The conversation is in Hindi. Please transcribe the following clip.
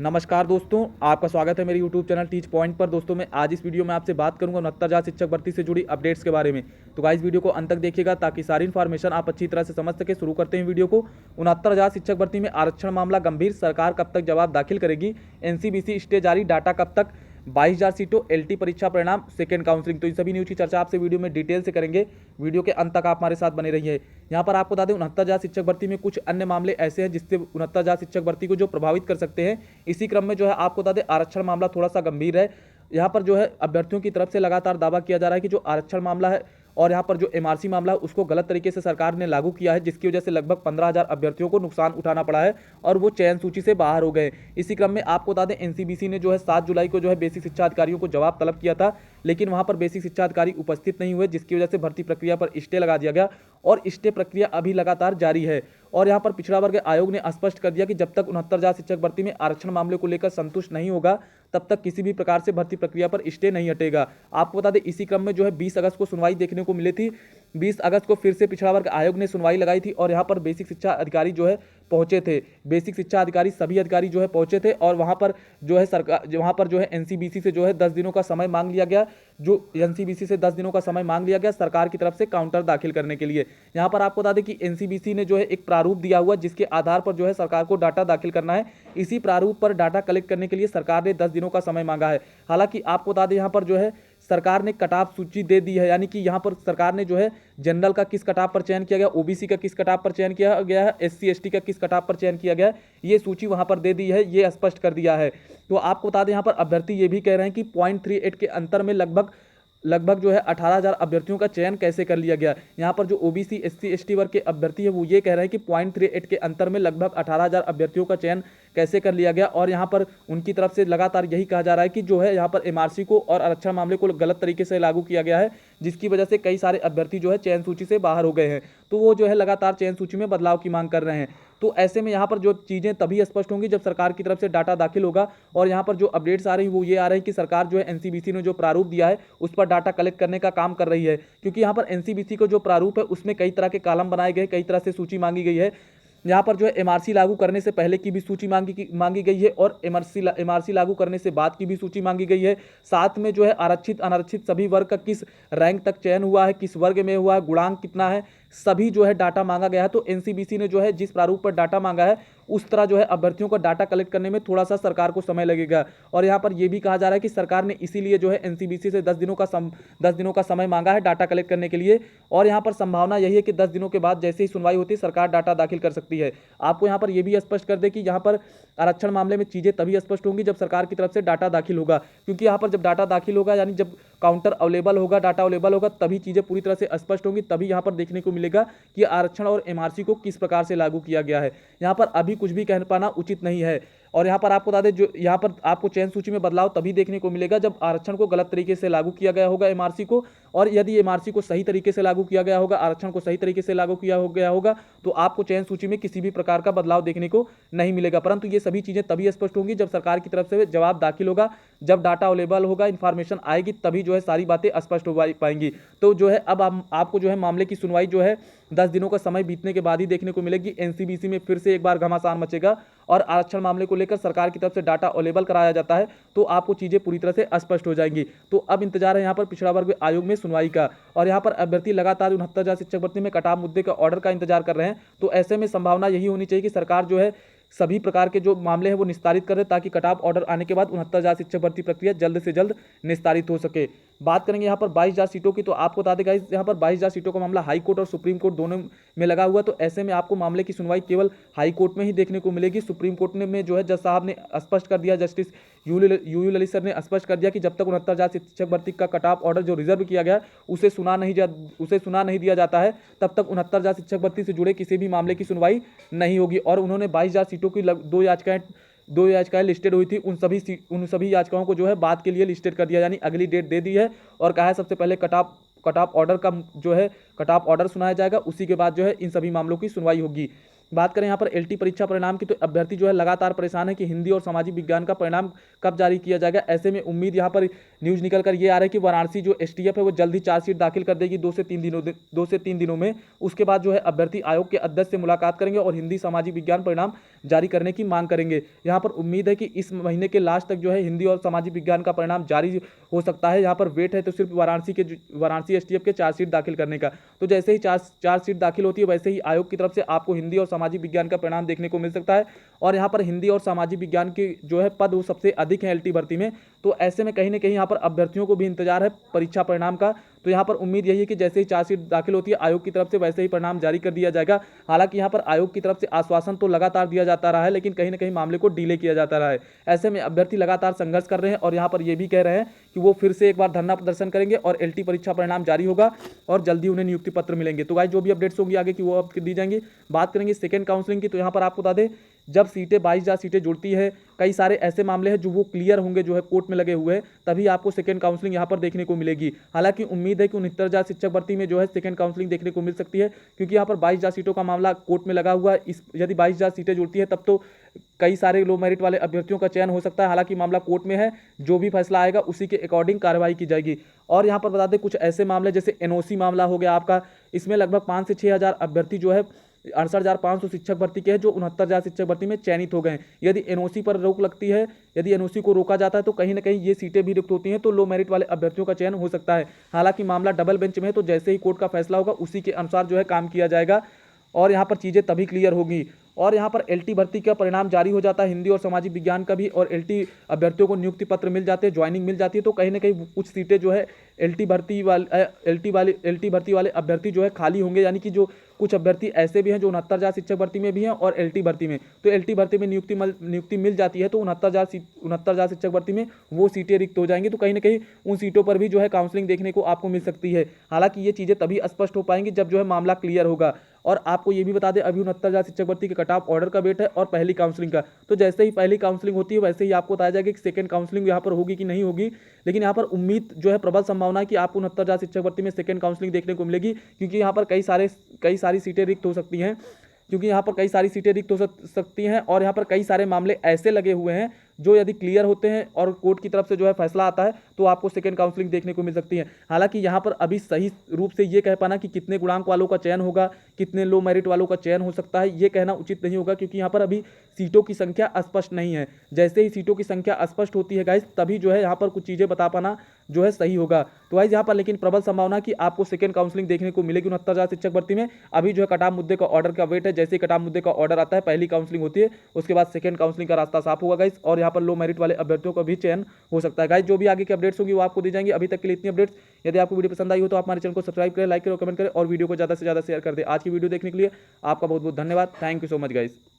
नमस्कार दोस्तों, आपका स्वागत है मेरे YouTube चैनल टीच पॉइंट पर। दोस्तों मैं आज इस वीडियो में आपसे बात करूंगा 69,000 शिक्षक भर्ती से जुड़ी अपडेट्स के बारे में। तो गाइस वीडियो को अंत तक देखिएगा ताकि सारी इन्फॉर्मेशन आप अच्छी तरह से समझ सके। शुरू करते हैं वीडियो को। 69,000 शिक्षक भर्ती में आरक्षण मामला गंभीर, सरकार कब तक जवाब दाखिल करेगी? एनसीबीसी स्टे जारी, डाटा कब तक? 22,000 सीटों, एलटी परीक्षा परिणाम, सेकंड काउंसलिंग। तो इन सभी न्यूज की चर्चा आपसे वीडियो में डिटेल से करेंगे। वीडियो के अंत तक आप हमारे साथ बने रहिए। यहाँ पर आपको बता दें 69,000 शिक्षक भर्ती में कुछ अन्य मामले ऐसे हैं जिससे 69,000 शिक्षक भर्ती को जो प्रभावित कर सकते हैं। इसी क्रम में जो है आपको बता दें आरक्षण मामला थोड़ा सा गंभीर है। यहाँ पर जो है अभ्यर्थियों की तरफ से लगातार दावा किया जा रहा है कि जो आरक्षण मामला है और यहाँ पर जो एमआरसी मामला है उसको गलत तरीके से सरकार ने लागू किया है, जिसकी वजह से लगभग 15,000 अभ्यर्थियों को नुकसान उठाना पड़ा है और वो चयन सूची से बाहर हो गए। इसी क्रम में आपको बता दें एनसीबीसी ने जो है 7 जुलाई को जो है बेसिक शिक्षा अधिकारियों को जवाब तलब किया था, लेकिन वहां पर बेसिक शिक्षा अधिकारी उपस्थित नहीं हुए, जिसकी वजह से भर्ती प्रक्रिया पर स्टे लगा दिया गया और स्टे प्रक्रिया अभी लगातार जारी है। और यहाँ पर पिछड़ा वर्ग आयोग ने स्पष्ट कर दिया कि जब तक 69,000 शिक्षक भर्ती में आरक्षण मामले को लेकर संतुष्ट नहीं होगा तब तक किसी भी प्रकार से भर्ती प्रक्रिया पर स्टे नहीं हटेगा। आपको बता दें इसी क्रम में जो है 20 अगस्त को सुनवाई देखने को मिली थी। 20 अगस्त को फिर से पिछड़ा वर्ग आयोग ने सुनवाई लगाई थी और यहाँ पर बेसिक शिक्षा अधिकारी जो है पहुंचे थे। बेसिक शिक्षा अधिकारी सभी अधिकारी जो है पहुंचे थे और वहां पर जो है सरकार वहां पर जो है एनसीबीसी से जो है 10 दिनों का समय मांग लिया गया। जो एनसीबीसी से 10 दिनों का समय मांग लिया गया सरकार की तरफ से काउंटर दाखिल करने के लिए। यहां पर आपको बता दें कि एनसीबीसी ने जो है एक प्रारूप दिया हुआ जिसके आधार पर जो है सरकार को डाटा दाखिल करना है। इसी प्रारूप पर डाटा कलेक्ट करने के लिए सरकार ने 10 दिनों का समय मांगा है। हालांकि आपको बता दें यहाँ पर जो है सरकार ने कट ऑफ सूची दे दी है, यानी कि यहाँ पर सरकार ने जो है जनरल का किस कट ऑफ पर चयन किया गया, ओबीसी का किस कट ऑफ पर चयन किया गया है, एससी एसटी का किस कट ऑफ पर चयन किया गया है, ये सूची वहां पर दे दी है, ये स्पष्ट कर दिया है। तो आपको बता दें यहाँ पर अभ्यर्थी ये भी कह रहे हैं कि 0.38 के अंतर में लगभग जो है 18,000 अभ्यर्थियों का चयन कैसे कर लिया गया। यहाँ पर जो ओबीसी एससी एसटी वर्ग के अभ्यर्थी है वो ये कह रहे हैं कि 0.38 के अंतर में लगभग 18,000 अभ्यर्थियों का चयन कैसे कर लिया गया। और यहाँ पर उनकी तरफ से लगातार यही कहा जा रहा है कि जो है यहाँ पर एमआरसी को और आरक्षण मामले को गलत तरीके से लागू किया गया है, जिसकी वजह से कई सारे अभ्यर्थी जो है चयन सूची से बाहर हो गए हैं। तो वो जो है लगातार चयन सूची में बदलाव की मांग कर रहे हैं। तो ऐसे में यहाँ पर जो चीज़ें तभी स्पष्ट होंगी जब सरकार की तरफ से डाटा दाखिल होगा। और यहाँ पर जो अपडेट्स आ रही है वो ये आ रही है कि सरकार जो है एनसीबीसी ने जो प्रारूप दिया है उस पर डाटा कलेक्ट करने का काम कर रही है, क्योंकि यहाँ पर एनसीबीसी को जो प्रारूप है उसमें कई तरह के कॉलम बनाए गए, कई तरह से सूची मांगी गई है। यहाँ पर जो है एमआरसी लागू करने से पहले की भी सूची मांगी गई है और एमआरसी लागू करने से बाद की भी सूची मांगी गई है। साथ में जो है आरक्षित अनारक्षित सभी वर्ग का किस रैंक तक चयन हुआ है, किस वर्ग में हुआ है, गुणांक कितना है, सभी जो है डाटा मांगा गया है। तो एनसीबीसी ने जो है जिस प्रारूप पर डाटा मांगा है उस तरह जो है अभ्यर्थियों का डाटा कलेक्ट करने में थोड़ा सा सरकार को समय लगेगा। और यहाँ पर यह भी कहा जा रहा है कि सरकार ने इसीलिए जो है एनसीबीसी से 10 दिनों का समय मांगा है डाटा कलेक्ट करने के लिए। और यहाँ पर संभावना यही है कि 10 दिनों के बाद जैसे ही सुनवाई होती है सरकार डाटा दाखिल कर सकती है। आपको यहाँ पर यह भी स्पष्ट कर दे कि यहाँ पर आरक्षण मामले में चीजें तभी स्पष्ट होंगी जब सरकार की तरफ से डाटा दाखिल होगा, क्योंकि यहाँ पर जब डाटा दाखिल होगा यानी जब काउंटर अवेलेबल होगा, डाटा अवेलेबल होगा, तभी चीजें पूरी तरह से स्पष्ट होंगी। तभी यहाँ पर देखने को मिलेगा कि आरक्षण और एमआरसी को किस प्रकार से लागू किया गया है। यहाँ पर अभी कुछ भी कह पाना उचित नहीं है। और यहाँ पर आपको बता दें जो यहाँ पर आपको चयन सूची में बदलाव तभी देखने को मिलेगा जब आरक्षण को गलत तरीके से लागू किया गया होगा एमआरसी को, और यदि एमआरसी को सही तरीके से लागू किया गया होगा, आरक्षण को सही तरीके से लागू किया गया होगा, तो आपको चयन सूची में किसी भी प्रकार का बदलाव देखने को नहीं मिलेगा। परंतु ये सभी चीजें तभी स्पष्ट होंगी जब सरकार की तरफ से जवाब दाखिल होगा, जब डाटा अवेलेबल होगा, इन्फॉर्मेशन आएगी, तभी जो है सारी बातें स्पष्ट हो पाएंगी। तो जो है अब आपको जो है मामले की सुनवाई जो है 10 दिनों का समय बीतने के बाद ही देखने को मिलेगी। एनसीबीसी में फिर से एक बार घमासान मचेगा और आरक्षण मामले को लेकर सरकार की तरफ से डाटा अवेलेबल कराया जाता है तो आपको चीजें पूरी तरह से स्पष्ट हो जाएंगी। तो अब इंतजार है यहाँ पर पिछड़ा वर्ग आयोग में सुनवाई का। और यहाँ पर अभ्यर्थी लगातार 69,000 शिक्षक भर्ती में कटाव मुद्दे का ऑर्डर का इंतजार कर रहे हैं। तो ऐसे में संभावना यही होनी चाहिए कि सरकार जो है सभी प्रकार के जो मामले हैं वो निस्तारित करे, ताकि कट ऑफ ऑर्डर आने के बाद 69,000 शिक्षक भर्ती प्रक्रिया जल्द से जल्द निस्तारित हो सके। बात करेंगे यहाँ पर 22,000 सीटों की, तो आपको बता देगा यहाँ पर 22,000 सीटों का मामला हाई कोर्ट और सुप्रीम कोर्ट दोनों में लगा हुआ। तो ऐसे में आपको मामले की सुनवाई केवल हाई कोर्ट में ही देखने को मिलेगी। सुप्रीम कोर्ट में जो है जज साहब ने स्पष्ट कर दिया, जस्टिस यूयू ललित सर ने स्पष्ट कर दिया कि जब तक 69,000 शिक्षक भर्ती का कट ऑफ ऑर्डर जो रिजर्व किया गया उसे सुना नहीं दिया जाता है, तब तक 69,000 शिक्षक भर्ती से जुड़े किसी भी मामले की सुनवाई नहीं होगी। और उन्होंने 22,000 सीटों की दो याचिकाएं लिस्टेड हुई थी, उन सभी याचिकाओं को जो है बाद के लिए लिस्टेड कर दिया, यानी अगली डेट दे दी है। और कहा है सबसे पहले कट ऑफ ऑर्डर का जो है कट ऑफ ऑर्डर सुनाया जाएगा, उसी के बाद जो है इन सभी मामलों की सुनवाई होगी। बात करें यहाँ पर एलटी परीक्षा परिणाम की, तो अभ्यर्थी जो है लगातार परेशान है कि हिंदी और सामाजिक विज्ञान का परिणाम कब जारी किया जाएगा। ऐसे में उम्मीद यहाँ पर न्यूज निकल कर ये आ रहा है कि वाराणसी जो एसटीएफ है वो जल्द ही चार्जशीट दाखिल कर देगी 2 से 3 दिनों में। उसके बाद जो है अभ्यर्थी आयोग के अध्यक्ष से मुलाकात करेंगे और हिंदी सामाजिक विज्ञान परिणाम जारी करने की मांग करेंगे। यहाँ पर उम्मीद है कि इस महीने के लास्ट तक जो है हिंदी और सामाजिक विज्ञान का परिणाम जारी हो सकता है। यहाँ पर वेट है तो सिर्फ वाराणसी एसटीएफ के चार्जशीट दाखिल करने का। तो जैसे ही चार्जशीट दाखिल होती है वैसे ही आयोग की तरफ से आपको हिंदी और सामाजिक विज्ञान का परिणाम देखने को मिल सकता है। और यहाँ पर हिंदी और सामाजिक विज्ञान के जो है पद वो सबसे अधिक है एलटी भर्ती में। तो ऐसे में कहीं ना कहीं यहाँ पर अभ्यर्थियों को भी इंतजार है परीक्षा परिणाम का। तो यहाँ पर उम्मीद यही है कि जैसे ही चार्जशीट दाखिल होती है आयोग की तरफ से वैसे ही परिणाम जारी कर दिया जाएगा। हालांकि यहाँ पर आयोग की तरफ से आश्वासन तो लगातार दिया जाता रहा है, लेकिन कहीं ना कहीं मामले को डिले किया जाता रहा है। ऐसे में अभ्यर्थी लगातार संघर्ष कर रहे हैं और यहाँ पर यह भी कह रहे हैं कि वो फिर से एक बार धरना प्रदर्शन करेंगे और एलटी परीक्षा परिणाम जारी होगा और जल्दी उन्हें नियुक्ति पत्र मिलेंगे। तो गाइस जो भी अपडेट्स होंगी आगे की वो अब दी जाएंगी। बात करेंगे सेकंड काउंसलिंग की, तो यहाँ पर आपको बता दें जब सीटें 22,000 सीटें जुड़ती है, कई सारे ऐसे मामले हैं जो वो क्लियर होंगे जो है कोर्ट में लगे हुए हैं, तभी आपको सेकंड काउंसलिंग यहाँ पर देखने को मिलेगी। हालांकि उम्मीद है कि 69,000 शिक्षक भर्ती में जो है सेकंड काउंसलिंग देखने को मिल सकती है, क्योंकि यहाँ पर 22,000 सीटों का मामला कोर्ट में लगा हुआ है। यदि 22,000 सीटें जुड़ती है तब तो कई सारे लो मेरिट वाले अभ्यर्थियों का चयन हो सकता है। हालांकि मामला कोर्ट में है, जो भी फैसला आएगा उसी के अकॉर्डिंग कार्रवाई की जाएगी। और यहाँ पर बता दें कुछ ऐसे मामले जैसे एनओसी मामला हो गया आपका, इसमें लगभग 5 से 6,000 अभ्यर्थी जो है 68,500 शिक्षक भर्ती के हैं जो 69,000 शिक्षक भर्ती में चयनित हो गए हैं। यदि एनओसी पर रोक लगती है, यदि एनओसी को रोका जाता है तो कहीं ना कहीं ये सीटें भी रिक्त होती हैं, तो लो मेरिट वाले अभ्यर्थियों का चयन हो सकता है। हालांकि मामला डबल बेंच में है, तो जैसे ही कोर्ट का फैसला होगा उसी के अनुसार जो है काम किया जाएगा और यहाँ पर चीज़ें तभी क्लियर होगी। और यहाँ पर एलटी भर्ती का परिणाम जारी हो जाता है हिंदी और सामाजिक विज्ञान का भी, और एलटी अभ्यर्थियों को नियुक्ति पत्र मिल जाते हैं, ज्वाइनिंग मिल जाती है। तो कहीं ना कहीं कुछ सीटें जो है एलटी भर्ती वाले अभ्यर्थी जो है खाली होंगे, यानी कि जो कुछ अभ्यर्थी ऐसे भी हैं जो 69,000 शिक्षक भर्ती में भी हैं और एलटी भर्ती में, तो एलटी भर्ती में नियुक्ति मिल जाती है तो 69,000 शिक्षक भर्ती में वो सीटें रिक्त हो जाएंगी। तो कहीं ना कहीं उन सीटों पर भी जो है काउंसलिंग देखने को आपको मिल सकती है। हालांकि ये चीज़ें तभी स्पष्ट हो पाएंगी जब जो है मामला क्लियर होगा। और आपको ये भी बता दें अभी 69,000 शिक्षक भर्ती के कट ऑफ ऑर्डर का वेट है और पहली काउंसलिंग का। तो जैसे ही पहली काउंसलिंग होती है वैसे ही आपको बताया जाएगा कि सेकंड काउंसलिंग यहाँ पर होगी कि नहीं होगी। लेकिन यहाँ पर उम्मीद जो है प्रबल संभावना है कि आपको 69,000 शिक्षक भर्ती में सेकंड काउंसलिंग देखने को मिलेगी, क्योंकि यहाँ पर कई सारी सीटें रिक्त हो सकती हैं और यहाँ पर कई सारे मामले ऐसे लगे हुए हैं जो यदि क्लियर होते हैं और कोर्ट की तरफ से जो है फैसला आता है तो आपको सेकंड काउंसलिंग देखने को मिल सकती है। हालांकि यहाँ पर अभी सही रूप से ये कह पाना कि कितने गुणांक वालों का चयन होगा, कितने लो मेरिट वालों का चयन हो सकता है, ये कहना उचित नहीं होगा, क्योंकि यहाँ पर अभी सीटों की संख्या स्पष्ट नहीं है। जैसे ही सीटों की संख्या स्पष्ट होती है गाइस, तभी जो है यहाँ पर कुछ चीज़ें बता पाना जो है सही होगा। तो गाइस यहाँ पर लेकिन प्रबल संभावना कि आपको सेकंड काउंसलिंग देखने को मिलेगी 69,000 शिक्षक भर्ती में। अभी जो है कटाव मुद्दे का ऑर्डर का वेट है, जैसे ही कटाव मुद्दे का ऑर्डर आता है पहली काउंसलिंग होती है, उसके बाद सेकंड काउंसलिंग का रास्ता साफ होगा गाइस, और यहाँ पर लो मेरिट वाले अभ्यर्थियों का भी चयन हो सकता है। गाइस जो भी आगे की अपडेट्स होंगी वो आपको दी जाएंगी। अभी तक के लिए इतनी अपडेट्स। यदि आपको वीडियो पसंद आई हो तो आप हमारे चैनल को सब्सक्राइब करें, लाइक करें, कमेंट करें और वीडियो को ज़्यादा से ज़्यादा शेयर कर दें। आज की वीडियो देखने के लिए आपका बहुत बहुत धन्यवाद। Thank you so much guys.